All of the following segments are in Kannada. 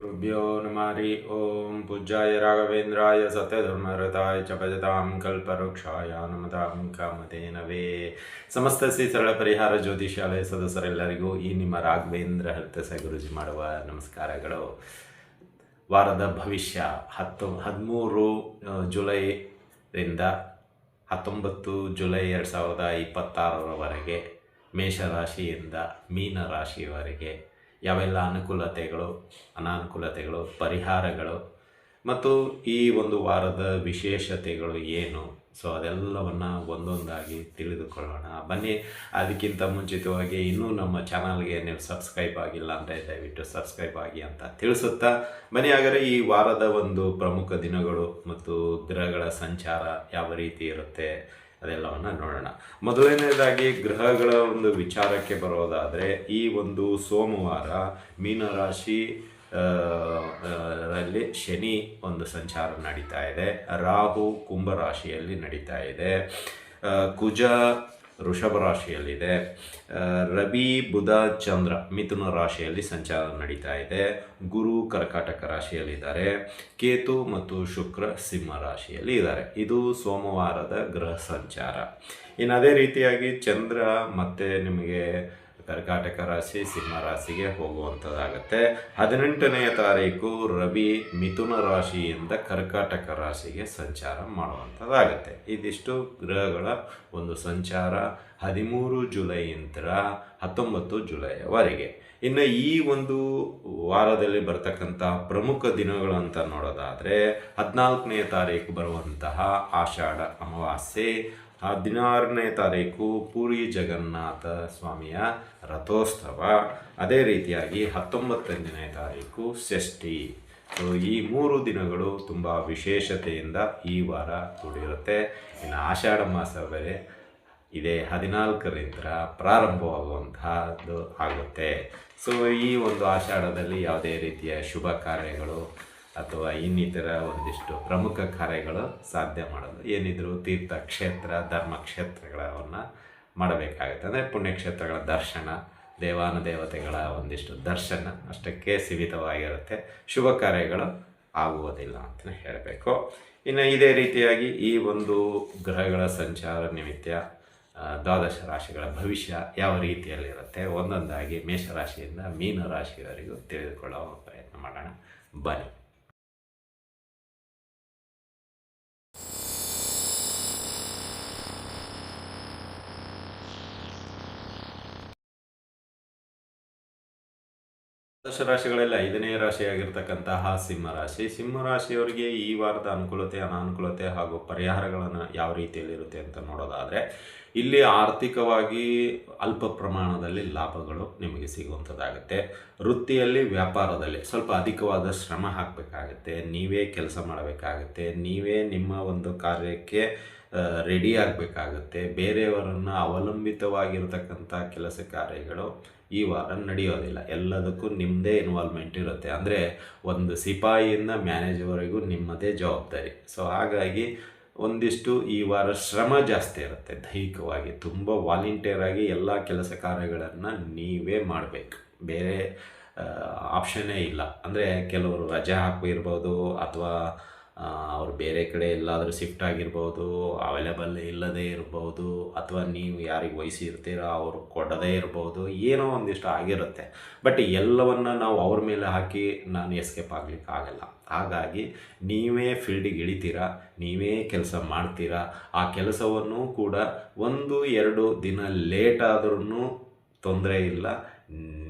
गुरुभ्यो नमः हरि ओम पूज्याय राघवेन्द्राय सत्यधर्मरताय च भजतां कल्पवृक्षाय नमतां ಕಾಮಧೇನವೇ. ಸಮಸ್ತ ಶ್ರೀ ಸರಳ ಪರಿಹಾರ ಜ್ಯೋತಿಷಾಲಯ ಸದಸ್ಯರೆಲ್ಲರಿಗೂ ಈ ನಿಮ್ಮ ರಾಘವೇಂದ್ರ ಹರ್ತಸ ಗುರುಜಿ ಮಾಡುವ ನಮಸ್ಕಾರಗಳು. ವಾರದ ಭವಿಷ್ಯ 13 ಜುಲೈರಿಂದ 19 ಜುಲೈ 2026ರವರೆಗೆ ಮೇಷರಾಶಿಯಿಂದ ಮೀನ ರಾಶಿಯವರೆಗೆ ಯಾವೆಲ್ಲ ಅನುಕೂಲತೆಗಳು, ಅನಾನುಕೂಲತೆಗಳು, ಪರಿಹಾರಗಳು ಮತ್ತು ಈ ಒಂದು ವಾರದ ವಿಶೇಷತೆಗಳು ಏನು, ಸೊ ಅದೆಲ್ಲವನ್ನು ಒಂದೊಂದಾಗಿ ತಿಳಿದುಕೊಳ್ಳೋಣ ಬನ್ನಿ. ಅದಕ್ಕಿಂತ ಮುಂಚಿತವಾಗಿ ಇನ್ನೂ ನಮ್ಮ ಚಾನಲ್ಗೆ ನೀವು ಸಬ್ಸ್ಕ್ರೈಬ್ ಆಗಿಲ್ಲ ಅಂದರೆ ದಯವಿಟ್ಟು ಸಬ್ಸ್ಕ್ರೈಬ್ ಆಗಿ ಅಂತ ತಿಳಿಸುತ್ತಾ ಬನ್ನಿ. ಹಾಗಾದರೆ ಈ ವಾರದ ಒಂದು ಪ್ರಮುಖ ದಿನಗಳು ಮತ್ತು ಗ್ರಹಗಳ ಸಂಚಾರ ಯಾವ ರೀತಿ ಇರುತ್ತೆ ಅದೆಲ್ಲವನ್ನು ನೋಡೋಣ. ಮೊದಲನೇದಾಗಿ ಗ್ರಹಗಳ ಒಂದು ವಿಚಾರಕ್ಕೆ ಬರೋದಾದರೆ, ಈ ಒಂದು ಸೋಮವಾರ ಮೀನರಾಶಿ ರಲ್ಲಿ ಶನಿ ಒಂದು ಸಂಚಾರ ನಡೀತಾ ಇದೆ, ರಾಹು ಕುಂಭರಾಶಿಯಲ್ಲಿ ನಡೀತಾ ಇದೆ, ಕುಜ ವೃಷಭ ರಾಶಿಯಲ್ಲಿದೆ, ರವಿ ಬುಧ ಚಂದ್ರ ಮಿಥುನ ರಾಶಿಯಲ್ಲಿ ಸಂಚಾರ ನಡೀತಾ ಇದೆ, ಗುರು ಕರ್ಕಾಟಕ ರಾಶಿಯಲ್ಲಿದ್ದಾರೆ, ಕೇತು ಮತ್ತು ಶುಕ್ರ ಸಿಂಹ ರಾಶಿಯಲ್ಲಿ ಇದ್ದಾರೆ. ಇದು ಸೋಮವಾರದ ಗ್ರಹ ಸಂಚಾರ. ಇನ್ನು ಅದೇ ರೀತಿಯಾಗಿ ಚಂದ್ರ ಮತ್ತೆ ನಿಮಗೆ ಕರ್ಕಾಟಕ ರಾಶಿ ಸಿಂಹ ರಾಶಿಗೆ ಹೋಗುವಂಥದ್ದಾಗತ್ತೆ. 18ನೆಯ ತಾರೀಕು ರವಿ ಮಿಥುನ ರಾಶಿಯಿಂದ ಕರ್ಕಾಟಕ ರಾಶಿಗೆ ಸಂಚಾರ ಮಾಡುವಂಥದ್ದಾಗತ್ತೆ. ಇದಿಷ್ಟು ಗ್ರಹಗಳ ಒಂದು ಸಂಚಾರ 13 ಜುಲೈಯಿಂದ 19 ಜುಲೈಯವರೆಗೆ. ಇನ್ನು ಈ ಒಂದು ವಾರದಲ್ಲಿ ಬರ್ತಕ್ಕಂಥ ಪ್ರಮುಖ ದಿನಗಳು ಅಂತ ನೋಡೋದಾದರೆ, 14ನೇ ತಾರೀಕು ಬರುವಂತಹ ಆಷಾಢ ಅಮಾವಾಸ್ಯೆ, 16ನೇ ತಾರೀಕು ಪೂರಿ ಜಗನ್ನಾಥ ಸ್ವಾಮಿಯ ರಥೋತ್ಸವ, ಅದೇ ರೀತಿಯಾಗಿ 19ನೇ ತಾರೀಕು ಷಷ್ಠಿ. ಸೊ ಈ 3 ದಿನಗಳು ತುಂಬ ವಿಶೇಷತೆಯಿಂದ ಈ ವಾರ ಕೂಡಿರುತ್ತೆ. ಇನ್ನು ಆಷಾಢ ಮಾಸ ಬೇರೆ ಇದೇ 14ರಿಂದ ಪ್ರಾರಂಭವಾಗುವಂತಹದ್ದು ಆಗುತ್ತೆ. ಸೊ ಈ ಒಂದು ಆಷಾಢದಲ್ಲಿ ಯಾವುದೇ ರೀತಿಯ ಶುಭ ಕಾರ್ಯಗಳು ಅಥವಾ ಇನ್ನಿತರ ಒಂದಿಷ್ಟು ಪ್ರಮುಖ ಕಾರ್ಯಗಳು ಸಾಧ್ಯ ಮಾಡಲು ಏನಿದ್ರು ತೀರ್ಥ ಕ್ಷೇತ್ರ ಧರ್ಮಕ್ಷೇತ್ರಗಳನ್ನು ಮಾಡಬೇಕಾಗುತ್ತೆ. ಅಂದರೆ ಪುಣ್ಯಕ್ಷೇತ್ರಗಳ ದರ್ಶನ, ದೇವಾನುದೇವತೆಗಳ ಒಂದಿಷ್ಟು ದರ್ಶನ ಅಷ್ಟಕ್ಕೆ ಸೀಮಿತವಾಗಿರುತ್ತೆ, ಶುಭ ಕಾರ್ಯಗಳು ಆಗುವುದಿಲ್ಲ ಅಂತಲೇ ಹೇಳಬೇಕು. ಇನ್ನು ಇದೇ ರೀತಿಯಾಗಿ ಈ ಒಂದು ಗ್ರಹಗಳ ಸಂಚಾರ ನಿಮಿತ್ತ ದ್ವಾದಶ ರಾಶಿಗಳ ಭವಿಷ್ಯ ಯಾವ ರೀತಿಯಲ್ಲಿರುತ್ತೆ ಒಂದೊಂದಾಗಿ ಮೇಷರಾಶಿಯಿಂದ ಮೀನ ರಾಶಿಯವರೆಗೂ ತಿಳಿದುಕೊಳ್ಳುವ ಪ್ರಯತ್ನ ಮಾಡೋಣ ಬನ್ನಿ. ರಾಶಿಗಳಲ್ಲಿ 5ನೇ ರಾಶಿಯಾಗಿರ್ತಕ್ಕಂತಹ ಸಿಂಹರಾಶಿ. ಸಿಂಹರಾಶಿಯವರಿಗೆ ಈ ವಾರದ ಅನುಕೂಲತೆ, ಅನಾನುಕೂಲತೆ ಹಾಗೂ ಪರಿಹಾರಗಳನ್ನು ಯಾವ ರೀತಿಯಲ್ಲಿರುತ್ತೆ ಅಂತ ನೋಡೋದಾದರೆ, ಇಲ್ಲಿ ಆರ್ಥಿಕವಾಗಿ ಅಲ್ಪ ಪ್ರಮಾಣದಲ್ಲಿ ಲಾಭಗಳು ನಿಮಗೆ ಸಿಗುವಂಥದ್ದಾಗುತ್ತೆ. ವೃತ್ತಿಯಲ್ಲಿ, ವ್ಯಾಪಾರದಲ್ಲಿ ಸ್ವಲ್ಪ ಅಧಿಕವಾದ ಶ್ರಮ ಹಾಕಬೇಕಾಗುತ್ತೆ, ನೀವೇ ಕೆಲಸ ಮಾಡಬೇಕಾಗುತ್ತೆ, ನೀವೇ ನಿಮ್ಮ ಒಂದು ಕಾರ್ಯಕ್ಕೆ ರೆಡಿ ಆಗಬೇಕಾಗುತ್ತೆ. ಬೇರೆಯವರನ್ನು ಅವಲಂಬಿತವಾಗಿರತಕ್ಕಂಥ ಕೆಲಸ ಕಾರ್ಯಗಳು ಈ ವಾರ ನಡೆಯೋದಿಲ್ಲ. ಎಲ್ಲದಕ್ಕೂ ನಿಮ್ಮದೇ ಇನ್ವಾಲ್ವ್ಮೆಂಟ್ ಇರುತ್ತೆ. ಅಂದರೆ ಒಂದು ಸಿಪಾಯಿಯಿಂದ ಮ್ಯಾನೇಜರ್ವರೆಗೂ ನಿಮ್ಮದೇ ಜವಾಬ್ದಾರಿ. ಸೊ ಹಾಗಾಗಿ ಒಂದಿಷ್ಟು ಈ ವಾರ ಶ್ರಮ ಜಾಸ್ತಿ ಇರುತ್ತೆ. ದೈಹಿಕವಾಗಿ ತುಂಬ ವಾಲಂಟಿಯರಾಗಿ ಎಲ್ಲ ಕೆಲಸ ಕಾರ್ಯಗಳನ್ನು ನೀವೇ ಮಾಡಬೇಕು, ಬೇರೆ ಆಪ್ಷನ್ನೇ ಇಲ್ಲ. ಅಂದರೆ ಕೆಲವರು ರಜೆ ಹಾಕಿರ್ಬೋದು, ಅಥವಾ ಅವ್ರು ಬೇರೆ ಕಡೆ ಎಲ್ಲಾದರೂ ಶಿಫ್ಟ್ ಆಗಿರ್ಬೋದು, ಅವೈಲೇಬಲ್ ಇಲ್ಲದೇ ಇರ್ಬೋದು, ಅಥವಾ ನೀವು ಯಾರಿಗೆ ವಹಿಸಿರ್ತೀರೋ ಅವರು ಕೊಡದೇ ಇರ್ಬೋದು, ಏನೋ ಒಂದಿಷ್ಟು ಆಗಿರುತ್ತೆ. ಬಟ್ ಎಲ್ಲವನ್ನು ನಾವು ಅವ್ರ ಮೇಲೆ ಹಾಕಿ ನಾನು ಎಸ್ಕೇಪ್ ಆಗಲಿಕ್ಕೆ ಆಗಲ್ಲ. ಹಾಗಾಗಿ ನೀವೇ ಫೀಲ್ಡಿಗೆ ಇಳಿತೀರಾ, ನೀವೇ ಕೆಲಸ ಮಾಡ್ತೀರಾ. ಆ ಕೆಲಸವನ್ನು ಕೂಡ 1-2 ದಿನ ಲೇಟ್ ಆದ್ರೂ ತೊಂದರೆ ಇಲ್ಲ,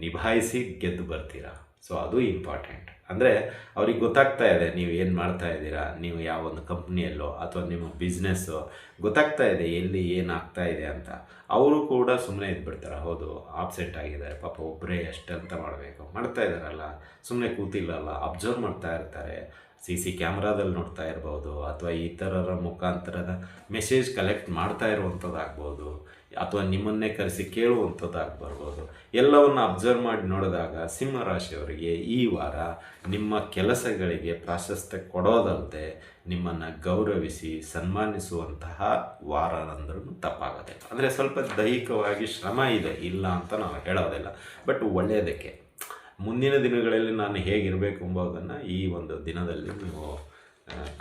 ನಿಭಾಯಿಸಿ ಗೆದ್ದು ಬರ್ತೀರಾ. ಸೊ ಅದು ಇಂಪಾರ್ಟೆಂಟ್. ಅಂದರೆ ಅವ್ರಿಗೆ ಗೊತ್ತಾಗ್ತಾ ಇದೆ ನೀವು ಏನು ಮಾಡ್ತಾ ಇದ್ದೀರಾ, ನೀವು ಯಾವ ಒಂದು ಕಂಪ್ನಿಯಲ್ಲೋ ಅಥವಾ ನಿಮ್ಮ ಬಿಸ್ನೆಸ್ಸು ಗೊತ್ತಾಗ್ತಾ ಇದೆ ಎಲ್ಲಿ ಏನಾಗ್ತಾ ಇದೆ ಅಂತ. ಅವರು ಕೂಡ ಸುಮ್ಮನೆ ಇದ್ಬಿಡ್ತಾರೆ, ಹೌದು ಆಬ್ಸೆಂಟ್ ಆಗಿದ್ದಾರೆ ಪಾಪ, ಒಬ್ಬರೇ ಎಷ್ಟಂತ ಮಾಡಬೇಕು, ಮಾಡ್ತಾ ಇದ್ದಾರಲ್ಲ, ಸುಮ್ಮನೆ ಕೂತಿಲ್ಲಲ್ಲ, ಅಬ್ಸರ್ವ್ ಮಾಡ್ತಾ ಇರ್ತಾರೆ. CC ಕ್ಯಾಮ್ರಾದಲ್ಲಿ ನೋಡ್ತಾ ಇರ್ಬೋದು, ಅಥವಾ ಇತರರ ಮುಖಾಂತರದ ಮೆಸೇಜ್ ಕಲೆಕ್ಟ್ ಮಾಡ್ತಾ ಇರುವಂಥದ್ದಾಗ್ಬೋದು, ಅಥವಾ ನಿಮ್ಮನ್ನೇ ಕರೆಸಿ ಕೇಳುವಂಥದ್ದಾಗ್ಬರ್ಬೋದು. ಎಲ್ಲವನ್ನು ಅಬ್ಸರ್ವ್ ಮಾಡಿ ನೋಡಿದಾಗ ಸಿಂಹರಾಶಿಯವರಿಗೆ ಈ ವಾರ ನಿಮ್ಮ ಕೆಲಸಗಳಿಗೆ ಪ್ರಾಶಸ್ತ್ಯ ಕೊಡೋದಲ್ಲದೆ ನಿಮ್ಮನ್ನು ಗೌರವಿಸಿ ಸನ್ಮಾನಿಸುವಂತಹ ವಾರ ಅಂದ್ರೂ ತಪ್ಪಾಗೋದಿಲ್ಲ. ಅಂದರೆ ಸ್ವಲ್ಪ ದೈಹಿಕವಾಗಿ ಶ್ರಮ ಇದೆ, ಇಲ್ಲ ಅಂತ ನಾವು ಹೇಳೋದಿಲ್ಲ, ಬಟ್ ಒಳ್ಳೆಯದಕ್ಕೆ. ಮುಂದಿನ ದಿನಗಳಲ್ಲಿ ನಾನು ಹೇಗಿರಬೇಕು ಎಂಬುದನ್ನು ಈ ಒಂದು ದಿನದಲ್ಲಿ ನೀವು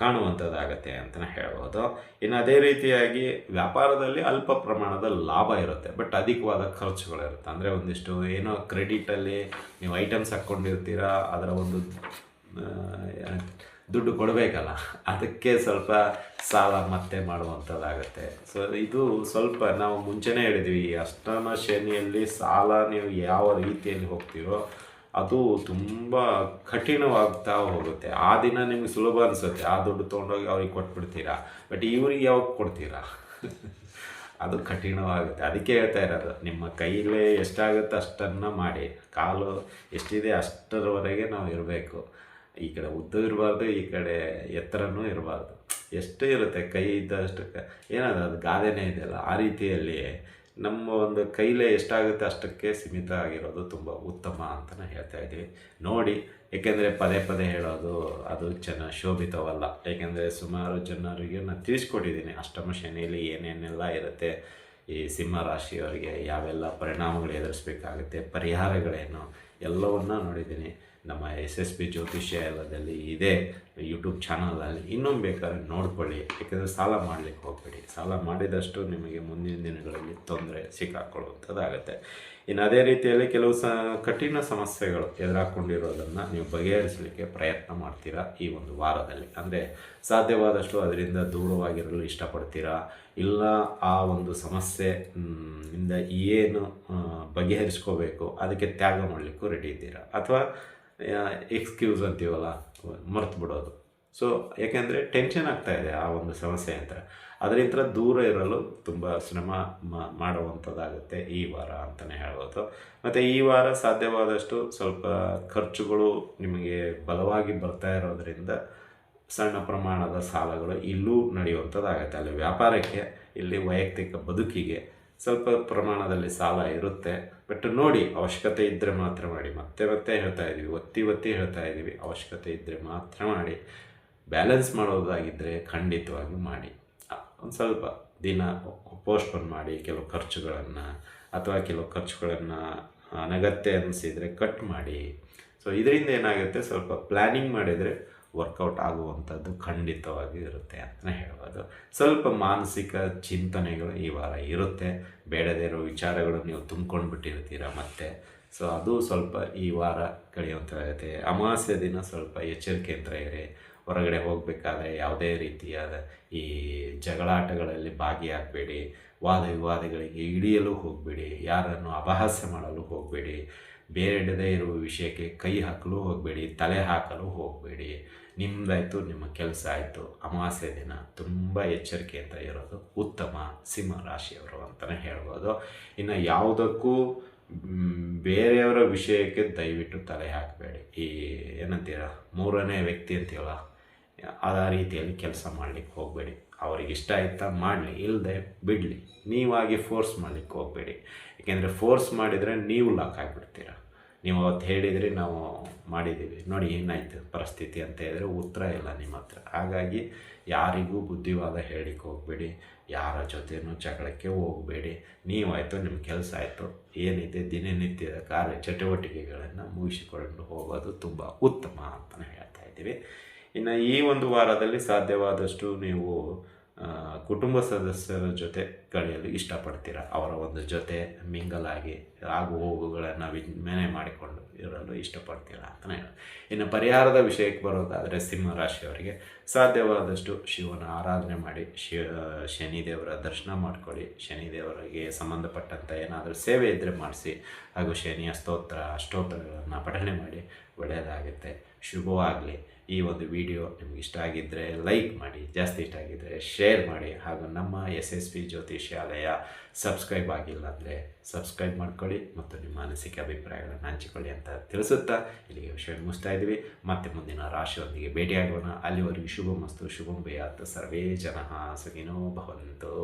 ಕಾಣುವಂಥದ್ದಾಗತ್ತೆ ಅಂತಲೇ ಹೇಳ್ಬೋದು. ಇನ್ನು ಅದೇ ರೀತಿಯಾಗಿ ವ್ಯಾಪಾರದಲ್ಲಿ ಅಲ್ಪ ಪ್ರಮಾಣದ ಲಾಭ ಇರುತ್ತೆ, ಬಟ್ ಅಧಿಕವಾದ ಖರ್ಚುಗಳಿರುತ್ತೆ. ಅಂದರೆ ಒಂದಿಷ್ಟು ಏನೋ ಕ್ರೆಡಿಟಲ್ಲಿ ನೀವು ಐಟಮ್ಸ್ ಹಾಕ್ಕೊಂಡಿರ್ತೀರ, ಅದರ ಒಂದು ದುಡ್ಡು ಕೊಡಬೇಕಲ್ಲ, ಅದಕ್ಕೆ ಸ್ವಲ್ಪ ಸಾಲ ಮತ್ತೆ ಮಾಡುವಂಥದ್ದಾಗತ್ತೆ. ಸೊ ಇದು ಸ್ವಲ್ಪ ನಾವು ಮುಂಚೆನೇ ಹೇಳಿದ್ವಿ, ಈ ಅಷ್ಟಮ ಶನಿಯಲ್ಲಿ ಸಾಲ ನೀವು ಯಾವ ರೀತಿಯಲ್ಲಿ ಹೋಗ್ತೀರೋ ಅದು ತುಂಬ ಕಠಿಣವಾಗ್ತಾ ಹೋಗುತ್ತೆ. ಆ ದಿನ ನಿಮಗೆ ಸುಲಭ ಅನಿಸುತ್ತೆ, ಆ ದುಡ್ಡು ತೊಗೊಂಡೋಗಿ ಅವ್ರಿಗೆ ಕೊಟ್ಬಿಡ್ತೀರಾ, ಬಟ್ ಇವ್ರಿಗೆ ಯಾವಾಗ ಕೊಡ್ತೀರಾ ಅದು ಕಠಿಣವಾಗುತ್ತೆ. ಅದಕ್ಕೆ ಹೇಳ್ತಾ ಇರೋದು, ನಿಮ್ಮ ಕೈಲೇ ಎಷ್ಟಾಗುತ್ತೆ ಅಷ್ಟನ್ನು ಮಾಡಿ, ಕಾಲು ಎಷ್ಟಿದೆ ಅಷ್ಟರವರೆಗೆ ನಾವು ಇರಬೇಕು. ಈ ಕಡೆ ಉದ್ದ ಇರಬಾರ್ದು, ಈ ಕಡೆ ಎತ್ತರನೂ ಇರಬಾರ್ದು. ಎಷ್ಟು ಇರುತ್ತೆ ಕೈ ಇದ್ದಷ್ಟಕ್ಕೆ, ಏನದು ಅದು ಗಾದೆನೇ ಇದೆಯಲ್ಲ, ಆ ರೀತಿಯಲ್ಲಿ ನಮ್ಮ ಒಂದು ಕೈಲೇ ಎಷ್ಟಾಗುತ್ತೆ ಅಷ್ಟಕ್ಕೆ ಸೀಮಿತ ಆಗಿರೋದು ತುಂಬ ಉತ್ತಮ ಅಂತಲೇ ಹೇಳ್ತಾ ಇದ್ದೀವಿ. ನೋಡಿ, ಏಕೆಂದರೆ ಪದೇ ಪದೇ ಹೇಳೋದು ಅದು ಶೋಭಿತವಲ್ಲ. ಏಕೆಂದರೆ ಸುಮಾರು ಜನರಿಗೆ ನಾನು ತಿಳಿಸ್ಕೊಟ್ಟಿದ್ದೀನಿ ಅಷ್ಟಮ ಶನಿಯಲ್ಲಿ ಏನೇನೆಲ್ಲ ಇರುತ್ತೆ, ಈ ಸಿಂಹ ರಾಶಿಯವರಿಗೆ ಯಾವೆಲ್ಲ ಪರಿಣಾಮಗಳು ಎದುರಿಸಬೇಕಾಗುತ್ತೆ, ಪರಿಹಾರಗಳೇನು ಎಲ್ಲವನ್ನ ನೋಡಿದ್ದೀನಿ. ನಮ್ಮ SSB ಜ್ಯೋತಿಷ್ಯಾಲಯದಲ್ಲಿ ಇದೆ ಯೂಟ್ಯೂಬ್ ಚಾನಲಲ್ಲಿ, ಇನ್ನೊಮ್ಮೆ ಬೇಕಾದ್ರೆ ನೋಡ್ಕೊಳ್ಳಿ. ಯಾಕೆಂದರೆ ಸಾಲ ಮಾಡಲಿಕ್ಕೆ ಹೋಗಬೇಡಿ, ಸಾಲ ಮಾಡಿದಷ್ಟು ನಿಮಗೆ ಮುಂದಿನ ದಿನಗಳಲ್ಲಿ ತೊಂದರೆ ಸಿಕ್ಕಾಕೊಳ್ಳುವಂಥದ್ದಾಗುತ್ತೆ. ಇನ್ನು ಅದೇ ರೀತಿಯಲ್ಲಿ ಕೆಲವು ಕಠಿಣ ಸಮಸ್ಯೆಗಳು ಎದುರಾಕೊಂಡಿರೋದನ್ನು ನೀವು ಬಗೆಹರಿಸಲಿಕ್ಕೆ ಪ್ರಯತ್ನ ಮಾಡ್ತೀರಾ ಈ ಒಂದು ವಾರದಲ್ಲಿ. ಅಂದರೆ ಸಾಧ್ಯವಾದಷ್ಟು ಅದರಿಂದ ದೂರವಾಗಿರಲು ಇಷ್ಟಪಡ್ತೀರಾ, ಇಲ್ಲ ಆ ಒಂದು ಸಮಸ್ಯೆ ಇಂದ ಏನು ಬಗೆಹರಿಸ್ಕೋಬೇಕು ಅದಕ್ಕೆ ತ್ಯಾಗ ಮಾಡಲಿಕ್ಕೂ ರೆಡಿ ಇದ್ದೀರಾ, ಅಥವಾ ಎಕ್ಸ್ಕ್ಯೂಸ್ ಅಂತೀವಲ್ಲ, ಮರ್ತು ಬಿಡೋದು. ಸೊ ಯಾಕೆಂದರೆ ಟೆನ್ಷನ್ ಆಗ್ತಾಯಿದೆ ಆ ಒಂದು ಸಮಸ್ಯೆ ಅಂತ, ಅದರಿಂದ ದೂರ ಇರಲು ತುಂಬ ಶ್ರಮ ಮಾಡುವಂಥದ್ದಾಗುತ್ತೆ ಈ ವಾರ ಅಂತಲೇ ಹೇಳ್ಬೋದು. ಮತ್ತು ಈ ವಾರ ಸಾಧ್ಯವಾದಷ್ಟು ಸ್ವಲ್ಪ ಖರ್ಚುಗಳು ನಿಮಗೆ ಬಲವಾಗಿ ಬರ್ತಾ ಇರೋದರಿಂದ ಸಣ್ಣ ಪ್ರಮಾಣದ ಸಾಲಗಳು ಇಲ್ಲೂ ನಡೆಯುವಂಥದ್ದಾಗುತ್ತೆ. ಅಲ್ಲಿ ವ್ಯಾಪಾರಕ್ಕೆ, ಇಲ್ಲಿ ವೈಯಕ್ತಿಕ ಬದುಕಿಗೆ ಸ್ವಲ್ಪ ಪ್ರಮಾಣದಲ್ಲಿ ಸಾಲ ಇರುತ್ತೆ. ಬಟ್ ನೋಡಿ, ಅವಶ್ಯಕತೆ ಇದ್ದರೆ ಮಾತ್ರ ಮಾಡಿ. ಮತ್ತೆ ಹೇಳ್ತಾ ಇದ್ದೀವಿ, ಒತ್ತಿ ಹೇಳ್ತಾ ಇದ್ದೀವಿ, ಅವಶ್ಯಕತೆ ಇದ್ದರೆ ಮಾತ್ರ ಮಾಡಿ. ಬ್ಯಾಲೆನ್ಸ್ ಮಾಡೋದಾಗಿದ್ದರೆ ಖಂಡಿತವಾಗಿ ಮಾಡಿ. ಒಂದು ಸ್ವಲ್ಪ ದಿನ ಪೋಸ್ಟ್ಪೋನ್ ಮಾಡಿ ಕೆಲವು ಖರ್ಚುಗಳನ್ನು, ಅಥವಾ ಕೆಲವು ಖರ್ಚುಗಳನ್ನು ಅನಗತ್ಯ ಅನಿಸಿದರೆ ಕಟ್ ಮಾಡಿ. ಸೊ ಇದರಿಂದ ಏನಾಗುತ್ತೆ, ಸ್ವಲ್ಪ ಪ್ಲ್ಯಾನಿಂಗ್ ಮಾಡಿದರೆ ವರ್ಕೌಟ್ ಆಗುವಂಥದ್ದು ಖಂಡಿತವಾಗಿ ಇರುತ್ತೆ ಅಂತಲೇ ಹೇಳ್ಬೋದು. ಸ್ವಲ್ಪ ಮಾನಸಿಕ ಚಿಂತನೆಗಳು ಈ ವಾರ ಇರುತ್ತೆ, ಬೇಡದೇ ಇರೋ ವಿಚಾರಗಳು ನೀವು ತುಂಬ್ಕೊಂಡು ಬಿಟ್ಟಿರ್ತೀರ ಮತ್ತೆ. ಸೊ ಅದು ಸ್ವಲ್ಪ ಈ ವಾರ ಕಳೆಯುವಂಥದ್ದಾಗುತ್ತೆ. ಅಮಾವಾಸ್ಯೆ ದಿನ ಸ್ವಲ್ಪ ಎಚ್ಚರಿಕೆಯಿಂದ ಇರಿ. ಹೊರಗಡೆ ಹೋಗಬೇಕಾದ್ರೆ ಯಾವುದೇ ರೀತಿಯಾದ ಈ ಜಗಳಾಟಗಳಲ್ಲಿ ಭಾಗಿಯಾಗಬೇಡಿ, ವಾದ ವಿವಾದಗಳಿಗೆ ಇಳಿಯಲು ಹೋಗಬೇಡಿ, ಯಾರನ್ನು ಅಪಹಾಸ್ಯ ಮಾಡಲು ಹೋಗಬೇಡಿ, ಬೇಡದೇ ಇರುವ ವಿಷಯಕ್ಕೆ ಕೈ ಹಾಕಲು ಹೋಗಬೇಡಿ, ತಲೆ ಹಾಕಲು ಹೋಗಬೇಡಿ. ನಿಮ್ಮದಾಯಿತು, ನಿಮ್ಮ ಕೆಲಸ ಆಯಿತು. ಅಮಾವಾಸ್ಯೆ ದಿನ ತುಂಬ ಎಚ್ಚರಿಕೆಯಿಂದ ಇರೋದು ಉತ್ತಮ ಸಿಂಹ ರಾಶಿಯವರು ಅಂತಲೇ ಹೇಳ್ಬೋದು. ಇನ್ನು ಯಾವುದಕ್ಕೂ ಬೇರೆಯವರ ವಿಷಯಕ್ಕೆ ದಯವಿಟ್ಟು ತಲೆ ಹಾಕಬೇಡಿ. ಈ ಏನಂತೀರ, ಮೂರನೇ ವ್ಯಕ್ತಿ ಅಂತೀವಲ್ಲ, ಆ ರೀತಿಯಲ್ಲಿ ಕೆಲಸ ಮಾಡಲಿಕ್ಕೆ ಹೋಗಬೇಡಿ. ಅವ್ರಿಗೆ ಇಷ್ಟ ಆಯ್ತಾ ಮಾಡಲಿ, ಇಲ್ಲದೆ ಬಿಡಲಿ. ನೀವಾಗಿ ಫೋರ್ಸ್ ಮಾಡಲಿಕ್ಕೆ ಹೋಗಬೇಡಿ. ಏಕೆಂದರೆ ಫೋರ್ಸ್ ಮಾಡಿದರೆ ನೀವು ಲಾಕ್ ಆಗಿಬಿಡ್ತೀರ. ನೀವು ಅವತ್ತು ಹೇಳಿದರೆ ನಾವು ಮಾಡಿದ್ದೀವಿ, ನೋಡಿ ಏನಾಯಿತು ಪರಿಸ್ಥಿತಿ ಅಂತ ಹೇಳಿದರೆ ಉತ್ತರ ಇಲ್ಲ ನಿಮ್ಮ ಹತ್ರ. ಹಾಗಾಗಿ ಯಾರಿಗೂ ಬುದ್ಧಿವಾದ ಹೇಳಿಕ್ಕೆ ಹೋಗಬೇಡಿ, ಯಾರ ಜೊತೆನೂ ಜಗಳಕ್ಕೆ ಹೋಗಬೇಡಿ. ನೀವಾಯಿತು, ನಿಮ್ಮ ಕೆಲಸ ಆಯಿತು, ಏನಿದೆ ದಿನನಿತ್ಯದ ಕಾರ್ಯ ಚಟುವಟಿಕೆಗಳನ್ನು ಮುಗಿಸಿಕೊಂಡು ಹೋಗೋದು ತುಂಬ ಉತ್ತಮ ಅಂತಲೇ ಹೇಳ್ತಾ ಇದ್ದೀವಿ. ಇನ್ನು ಈ ಒಂದು ವಾರದಲ್ಲಿ ಸಾಧ್ಯವಾದಷ್ಟು ನೀವು ಕುಟುಂಬ ಸದಸ್ಯರ ಜೊತೆ ಕಳೆಯಲು ಇಷ್ಟಪಡ್ತೀರ. ಅವರ ಒಂದು ಜೊತೆ ಮಿಂಗಲಾಗಿ ಆಗು ಹೋಗುಗಳನ್ನು ವಿನಿಮಯ ಮಾಡಿಕೊಂಡು ಇರಲು ಇಷ್ಟಪಡ್ತೀರ ಅಂತಲೇ ಹೇಳಿ. ಇನ್ನು ಪರಿಹಾರದ ವಿಷಯಕ್ಕೆ ಬರೋದಾದರೆ ಸಿಂಹ ರಾಶಿಯವರಿಗೆ ಸಾಧ್ಯವಾದಷ್ಟು ಶಿವನ ಆರಾಧನೆ ಮಾಡಿ, ಶನಿದೇವರ ದರ್ಶನ ಮಾಡ್ಕೊಳ್ಳಿ. ಶನಿದೇವರಿಗೆ ಸಂಬಂಧಪಟ್ಟಂಥ ಏನಾದರೂ ಸೇವೆ ಇದ್ದರೆ ಮಾಡಿಸಿ, ಹಾಗೂ ಶನಿಯ ಅಷ್ಟೋತ್ತರಗಳನ್ನು ಪಠನೆ ಮಾಡಿ. ಒಳ್ಳೆಯದಾಗುತ್ತೆ. ಶುಭವಾಗಲಿ. ಈ ಒಂದು ವಿಡಿಯೋ ನಿಮ್ಗೆ ಇಷ್ಟ ಆಗಿದ್ದರೆ ಲೈಕ್ ಮಾಡಿ, ಜಾಸ್ತಿ ಇಷ್ಟ ಆಗಿದ್ದರೆ ಶೇರ್ ಮಾಡಿ, ಹಾಗೂ ನಮ್ಮ SSB ಜ್ಯೋತಿಷ್ಯಾಲಯ ಸಬ್ಸ್ಕ್ರೈಬ್ ಆಗಿಲ್ಲ ಅಂದರೆ ಸಬ್ಸ್ಕ್ರೈಬ್ ಮಾಡ್ಕೊಳ್ಳಿ, ಮತ್ತು ನಿಮ್ಮ ಅನಿಸಿಕೆ ಅಭಿಪ್ರಾಯಗಳನ್ನು ಹಂಚಿಕೊಳ್ಳಿ ಅಂತ ತಿಳಿಸುತ್ತಾ ಇಲ್ಲಿಗೆ ವಿಷಯ ಮುಗಿಸ್ತಾ ಇದ್ದೀವಿ. ಮತ್ತೆ ಮುಂದಿನ ರಾಶಿಯೊಂದಿಗೆ ಭೇಟಿಯಾಗೋಣ. ಅಲ್ಲಿವರೆಗೂ ಶುಭಮಸ್ತು, ಶುಭಂ ಭಯಾತ್, ಸರ್ವೇ ಜನಃ ಸುಖಿನೋ ಭವಂತು.